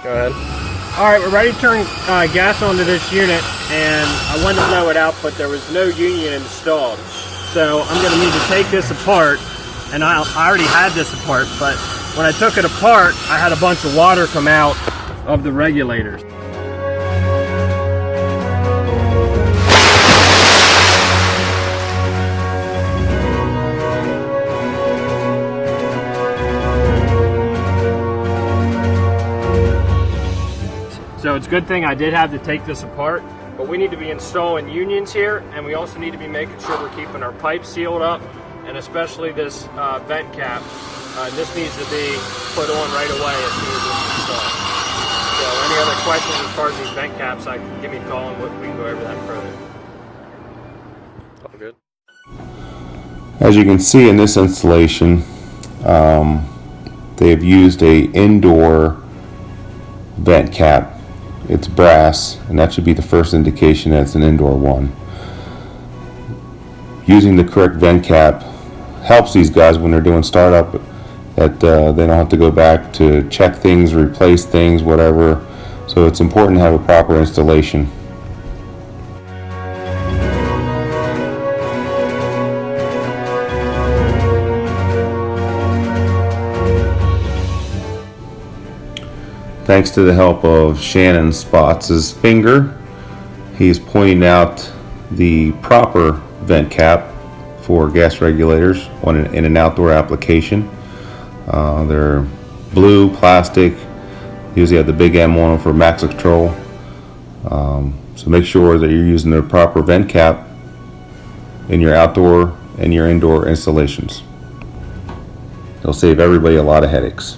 Go ahead. Alright, we're ready to turn gas onto this unit, and I wanted to blow it out, but there was no union installed. So I'm going to need to take this apart, and I already had this apart, but when I took it apart, I had a bunch of water come out of the regulators. So it's a good thing I did have to take this apart, but we need to be installing unions here, and we also need to be making sure we're keeping our pipes sealed up, and especially this vent cap. This needs to be put on right away as soon as it's installed. So any other questions as far as these vent caps, give me a call and we can go over that further. All good. As you can see in this installation, they have used a indoor vent cap. It's brass, and that should be the first indication that it's an indoor one. Using the correct vent cap helps these guys when they're doing startup, that they don't have to go back to check things, replace things, whatever. So it's important to have a proper installation. Thanks to the help of Shannon Spots' finger, he is pointing out the proper vent cap for gas regulators in an outdoor application. They're blue, plastic, usually have the big M on them for max control. So make sure that you're using the proper vent cap in your outdoor and your indoor installations. It'll save everybody a lot of headaches.